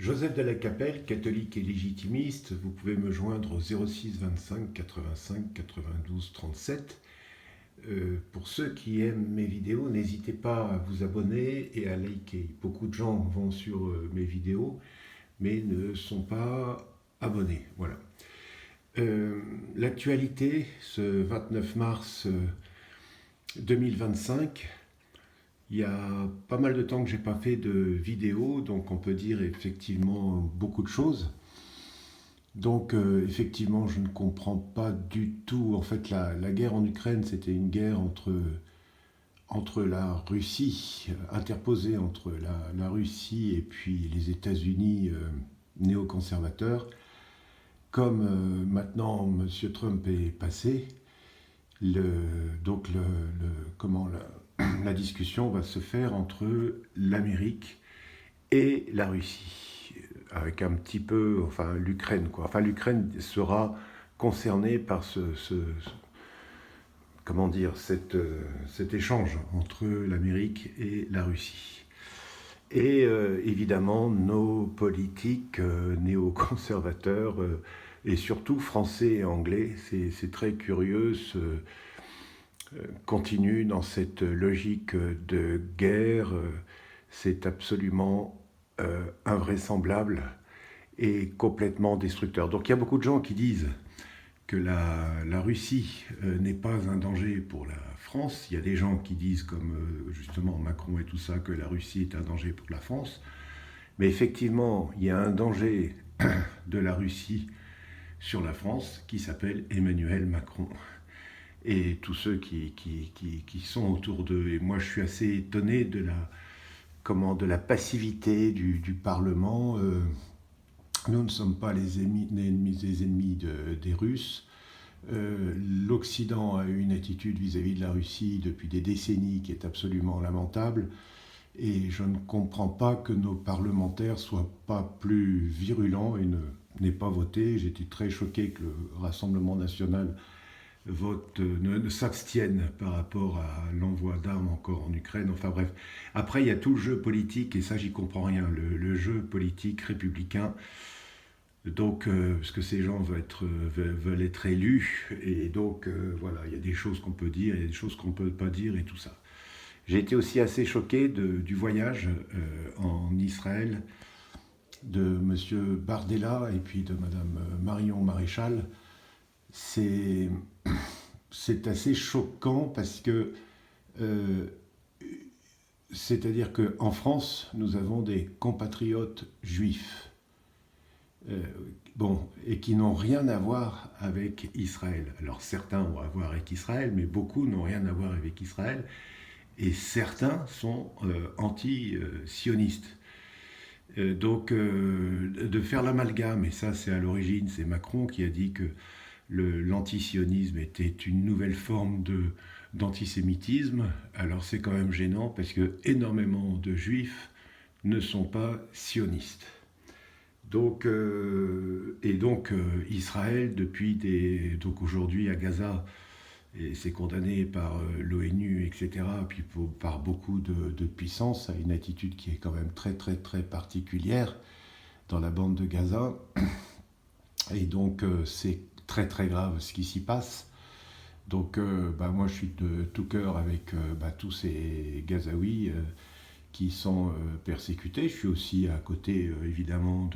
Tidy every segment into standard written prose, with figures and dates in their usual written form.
Joseph de la Capelle, catholique et légitimiste, vous pouvez me joindre au 06 25 85 92 37. Pour ceux qui aiment mes vidéos, n'hésitez pas à vous abonner et à liker. Beaucoup de gens vont sur mes vidéos, mais ne sont pas abonnés. Voilà. L'actualité, ce 29 mars 2025, il y a pas mal de temps que j'ai pas fait de vidéo, donc on peut dire effectivement beaucoup de choses. Donc effectivement, je ne comprends pas du tout. En fait, la guerre en Ukraine, c'était une guerre entre la Russie, interposée entre la Russie et puis les États-Unis néoconservateurs. Comme maintenant M. Trump est passé, la discussion va se faire entre l'Amérique et la Russie, avec un petit peu, enfin l'Ukraine, quoi. Enfin l'Ukraine sera concernée par cet échange entre l'Amérique et la Russie. Et évidemment, nos politiques néoconservateurs, et surtout français et anglais, c'est très curieux, continuent dans cette logique de guerre. C'est absolument invraisemblable et complètement destructeur. Donc il y a beaucoup de gens qui disent que la Russie n'est pas un danger pour la France. Il y a des gens qui disent, comme justement Macron et tout ça, que la Russie est un danger pour la France. Mais effectivement, il y a un danger de la Russie sur la France qui s'appelle Emmanuel Macron. Et tous ceux qui sont autour d'eux. Et moi, je suis assez étonné de la passivité du Parlement. Nous ne sommes pas les ennemis des Russes. L'Occident a eu une attitude vis-à-vis de la Russie depuis des décennies qui est absolument lamentable. Et je ne comprends pas que nos parlementaires ne soient pas plus virulents et n'aient pas voté. J'étais très choqué que le Rassemblement national ne s'abstiennent par rapport à l'envoi d'armes encore en Ukraine. Enfin bref, après il y a tout le jeu politique, et ça j'y comprends rien, le jeu politique républicain, donc parce que ces gens veulent être élus, et donc voilà, il y a des choses qu'on peut dire, il y a des choses qu'on ne peut pas dire, et tout ça. J'ai été aussi assez choqué du voyage en Israël de M. Bardella et puis de Mme Marion Maréchal. C'est assez choquant parce que, c'est-à-dire qu'en France, nous avons des compatriotes juifs, et qui n'ont rien à voir avec Israël. Alors certains ont à voir avec Israël, mais beaucoup n'ont rien à voir avec Israël, et certains sont anti-sionistes. Donc, de faire l'amalgame, et ça c'est à l'origine, c'est Macron qui a dit que l'antisionisme était une nouvelle forme d'antisémitisme. Alors c'est quand même gênant parce que énormément de juifs ne sont pas sionistes. Donc, Israël, donc aujourd'hui à Gaza, et c'est condamné par l'ONU, etc., puis par beaucoup de puissances, a une attitude qui est quand même très très très particulière dans la bande de Gaza. Et donc c'est très très grave ce qui s'y passe. Donc moi je suis de tout cœur avec tous ces Gazaouis qui sont persécutés. Je suis aussi à côté évidemment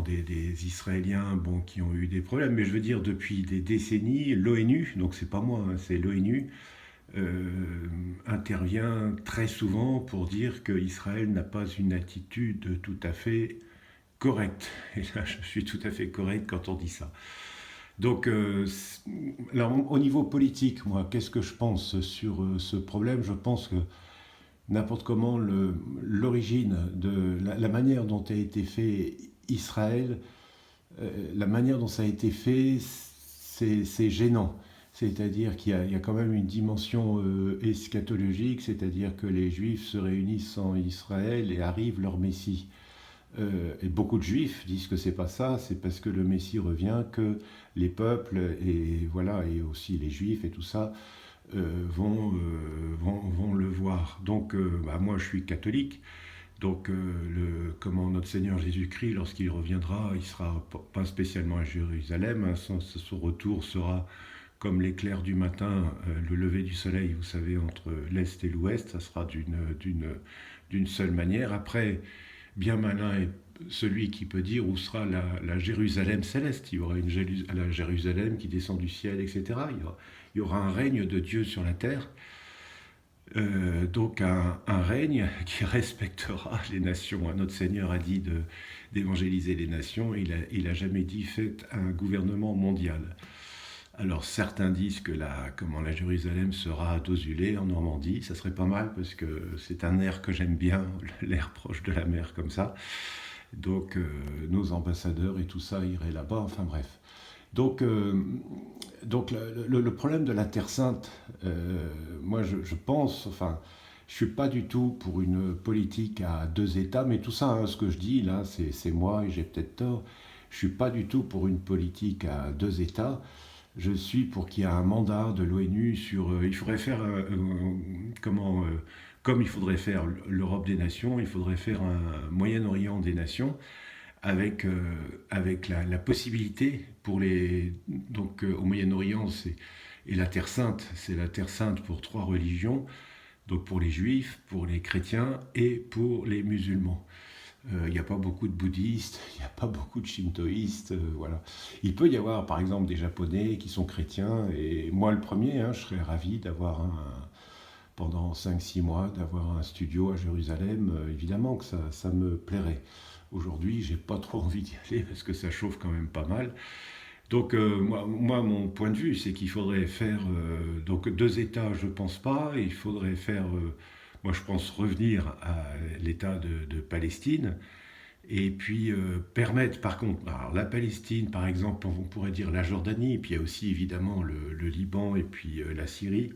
des Israéliens qui ont eu des problèmes. Mais je veux dire, depuis des décennies, l'ONU, donc c'est pas moi, hein, c'est l'ONU, intervient très souvent pour dire qu'Israël n'a pas une attitude tout à fait correct. Et là, je suis tout à fait correct quand on dit ça. Donc, au niveau politique, moi, qu'est-ce que je pense sur ce problème? Je pense que n'importe comment, l'origine de la manière dont a été fait Israël, la manière dont ça a été fait, c'est gênant. C'est-à-dire qu'il y a quand même une dimension eschatologique, c'est-à-dire que les Juifs se réunissent en Israël et arrive leur Messie. Et beaucoup de juifs disent que c'est pas ça, c'est parce que le Messie revient que les peuples et aussi les juifs et tout ça vont le voir. Donc moi je suis catholique, Donc, comment notre Seigneur Jésus-Christ, lorsqu'il reviendra, il sera pas spécialement à Jérusalem. Hein, son retour sera comme l'éclair du matin, le lever du soleil, vous savez, entre l'Est et l'Ouest. Ça sera d'une seule manière. Après, bien malin est celui qui peut dire où sera la Jérusalem céleste. Il y aura la Jérusalem qui descend du ciel, etc. Il y aura un règne de Dieu sur la terre. Donc un règne qui respectera les nations. Notre Seigneur a dit d'évangéliser les nations. Il a jamais dit faites un gouvernement mondial. Alors certains disent que la Jérusalem sera à Dozulé en Normandie. Ça serait pas mal parce que c'est un air que j'aime bien, l'air proche de la mer comme ça. Donc nos ambassadeurs et tout ça iraient là-bas. Enfin bref. Donc le problème de la Terre Sainte, moi je pense, enfin, je suis pas du tout pour une politique à deux États, mais tout ça, hein, ce que je dis là, c'est moi et j'ai peut-être tort. Je suis pas du tout pour une politique à deux États. Je suis pour qu'il y ait un mandat de l'ONU sur. Il faudrait faire comme il faudrait faire l'Europe des nations, il faudrait faire un Moyen-Orient des nations avec la possibilité pour les. Donc au Moyen-Orient, et la Terre Sainte, c'est la Terre Sainte pour trois religions, donc pour les juifs, pour les chrétiens et pour les musulmans. Il n'y a pas beaucoup de bouddhistes, il n'y a pas beaucoup de shintoïstes, voilà. Il peut y avoir par exemple des japonais qui sont chrétiens, et moi le premier, hein, je serais ravi d'avoir pendant 5-6 mois, d'avoir un studio à Jérusalem, évidemment que ça me plairait. Aujourd'hui, j'ai pas trop envie d'y aller parce que ça chauffe quand même pas mal. Donc moi, mon point de vue, c'est qu'il faudrait faire donc deux États, je pense pas. Il faudrait faire, moi je pense revenir à l'État de Palestine et puis permettre, par contre, alors, la Palestine, par exemple, on pourrait dire la Jordanie, et puis il y a aussi évidemment le Liban et puis la Syrie.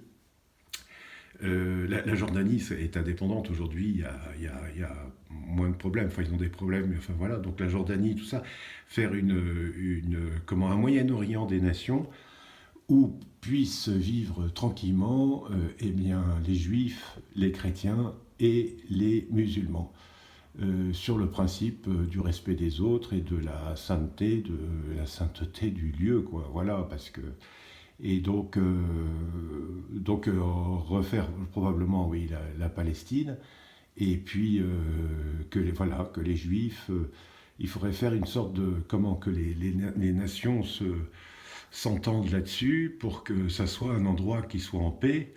La Jordanie est indépendante aujourd'hui, il y a moins de problèmes, enfin ils ont des problèmes, mais enfin voilà, donc la Jordanie, tout ça, faire un Moyen-Orient des nations où puissent vivre tranquillement eh bien, les juifs, les chrétiens et les musulmans, sur le principe du respect des autres et de la sainteté du lieu, quoi, voilà, parce que et refaire probablement, oui, la Palestine, et puis que les Juifs, il faudrait faire une sorte de, que les nations s'entendent là-dessus pour que ça soit un endroit qui soit en paix.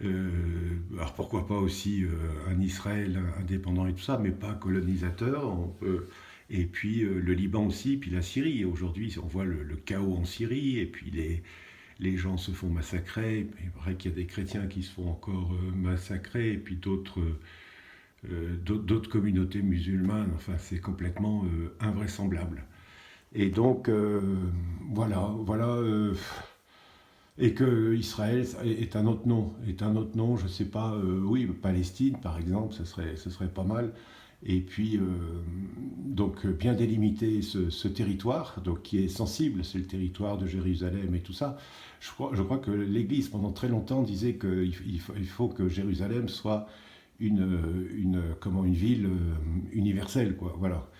Alors pourquoi pas aussi un Israël indépendant et tout ça, mais pas colonisateur. Et puis le Liban aussi, puis la Syrie. Aujourd'hui, on voit le chaos en Syrie, et puis les gens se font massacrer. Il paraît qu'il y a des chrétiens qui se font encore massacrer, et puis d'autres communautés musulmanes. Enfin, c'est complètement invraisemblable. Et donc, voilà. Et que Israël est un autre nom, je sais pas, oui, Palestine par exemple, ce serait pas mal. Et puis, donc, bien délimiter ce territoire, donc, qui est sensible, c'est le territoire de Jérusalem et tout ça. Je crois que l'Église, pendant très longtemps, disait qu'il faut que Jérusalem soit une ville universelle, quoi, voilà.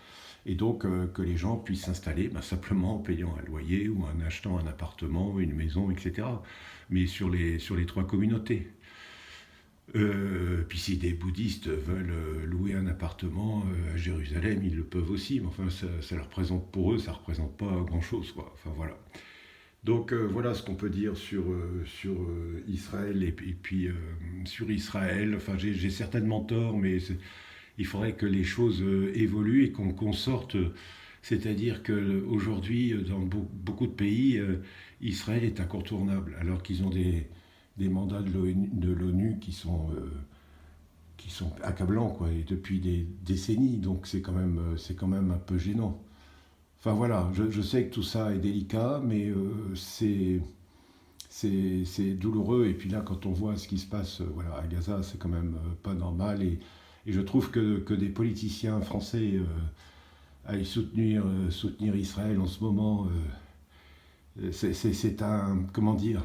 Et donc, que les gens puissent s'installer simplement en payant un loyer ou en achetant un appartement, une maison, etc. Mais sur les trois communautés. Puis si des bouddhistes veulent louer un appartement à Jérusalem, ils le peuvent aussi, mais enfin ça leur représente, pour eux, ça ne représente pas grand-chose, quoi. Enfin voilà. Donc voilà ce qu'on peut dire sur Israël, et puis sur Israël. Enfin j'ai certainement tort, mais il faudrait que les choses évoluent et qu'on sorte. C'est-à-dire qu'aujourd'hui, dans beaucoup de pays, Israël est incontournable, alors qu'ils ont des mandats de l'ONU qui sont accablants, quoi, et depuis des décennies. Donc c'est quand même un peu gênant. Enfin voilà, je sais que tout ça est délicat, mais c'est douloureux. Et puis là, quand on voit ce qui se passe voilà, à Gaza, c'est quand même pas normal. Et je trouve que des politiciens français aillent soutenir Israël en ce moment, c'est un, comment dire,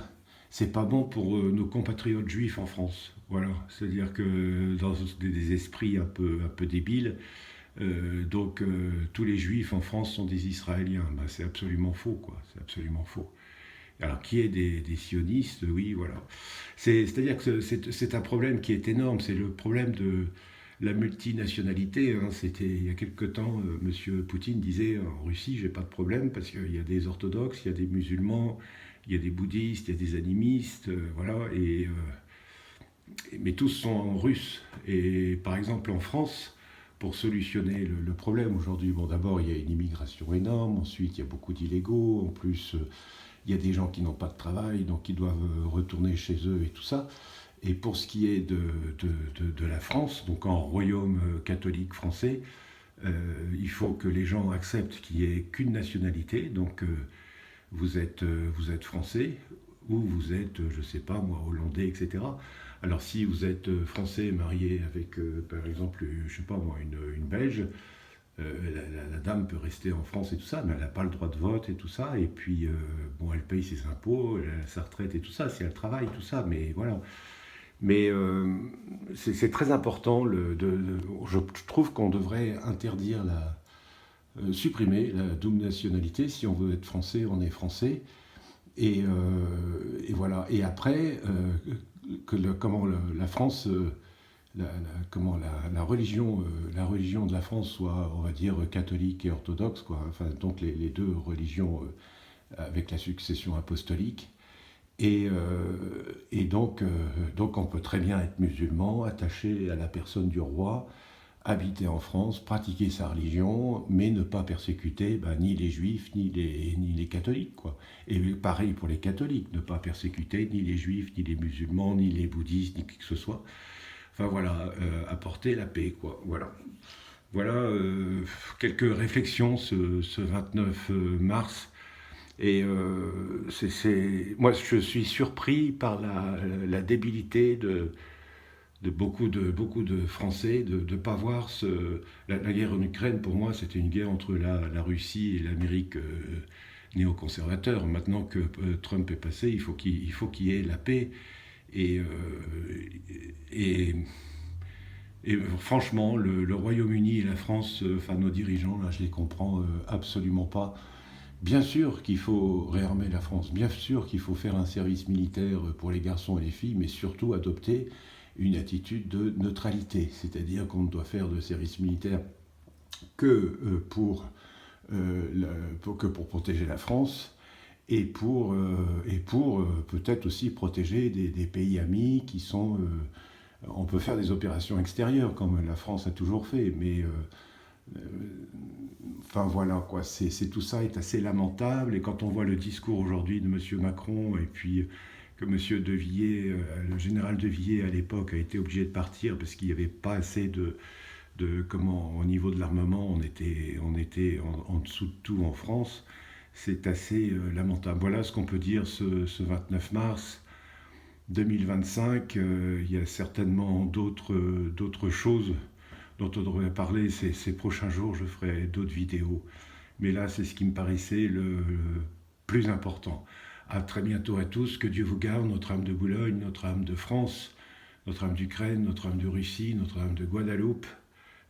c'est pas bon pour nos compatriotes juifs en France. Voilà, c'est-à-dire que dans des esprits un peu débiles, tous les juifs en France sont des Israéliens. Ben, c'est absolument faux, quoi. C'est absolument faux. Alors, qui est des sionistes, oui, voilà. C'est-à-dire que c'est un problème qui est énorme. C'est le problème de la multinationalité. Hein. C'était il y a quelque temps, Monsieur Poutine disait en Russie, j'ai pas de problème parce qu'il y a des orthodoxes, il y a des musulmans, il y a des bouddhistes, il y a des animistes, voilà. Mais tous sont russes. Et par exemple, en France, pour solutionner le problème aujourd'hui, bon, d'abord, il y a une immigration énorme, ensuite, il y a beaucoup d'illégaux, en plus, il y a des gens qui n'ont pas de travail, donc ils doivent retourner chez eux et tout ça. Et pour ce qui est de la France, donc en royaume catholique français, il faut que les gens acceptent qu'il n'y ait qu'une nationalité, donc vous êtes français ou vous êtes, je ne sais pas moi, hollandais, etc. Alors si vous êtes français marié avec, par exemple, je ne sais pas moi, une Belge, la dame peut rester en France et tout ça, mais elle n'a pas le droit de vote et tout ça. Et puis, bon, elle paye ses impôts, elle a sa retraite et tout ça, si elle travaille, tout ça, mais voilà. Mais c'est très important, je trouve qu'on devrait interdire supprimer la double nationalité. Si on veut être français, on est français. Et voilà. Et après, comment la France, comment la religion de la France soit, on va dire, catholique et orthodoxe, quoi. Enfin, donc les deux religions avec la succession apostolique. Donc on peut très bien être musulman, attaché à la personne du roi, habiter en France, pratiquer sa religion, mais ne pas persécuter ni les juifs, ni les catholiques, quoi. Et pareil pour les catholiques, ne pas persécuter ni les juifs, ni les musulmans, ni les bouddhistes, ni qui que ce soit. Enfin voilà, apporter la paix, quoi. Voilà. Voilà quelques réflexions ce 29 mars. Et moi, je suis surpris par la débilité beaucoup de Français de ne pas voir la guerre en Ukraine. Pour moi, c'était une guerre entre la Russie et l'Amérique néoconservateur. Maintenant que Trump est passé, il faut qu'il y ait la paix. Et, et, et franchement, le Royaume-Uni et la France, enfin nos dirigeants, là, je les comprends absolument pas. Bien sûr qu'il faut réarmer la France, bien sûr qu'il faut faire un service militaire pour les garçons et les filles, mais surtout adopter une attitude de neutralité, c'est-à-dire qu'on ne doit faire de service militaire que pour protéger la France et pour peut-être aussi protéger des pays amis qui sont... on peut faire des opérations extérieures comme la France a toujours fait, mais... enfin voilà quoi, tout ça est assez lamentable. Et quand on voit le discours aujourd'hui de M. Macron et puis que M. De Villiers, le général De Villiers à l'époque a été obligé de partir parce qu'il n'y avait pas assez au niveau de l'armement, on était en dessous de tout en France. C'est assez lamentable. Voilà ce qu'on peut dire ce 29 mars 2025. Il y a certainement d'autres choses dont on devrait parler ces prochains jours. Je ferai d'autres vidéos. Mais là, c'est ce qui me paraissait le plus important. À très bientôt à tous. Que Dieu vous garde, notre âme de Boulogne, notre âme de France, notre âme d'Ukraine, notre âme de Russie, notre âme de Guadeloupe.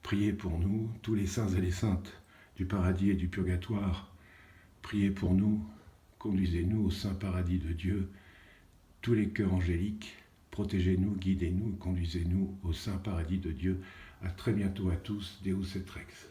Priez pour nous, tous les saints et les saintes du paradis et du purgatoire. Priez pour nous, conduisez-nous au saint paradis de Dieu. Tous les cœurs angéliques, protégez-nous, guidez-nous, conduisez-nous au saint paradis de Dieu. À très bientôt à tous, Deus et Rex.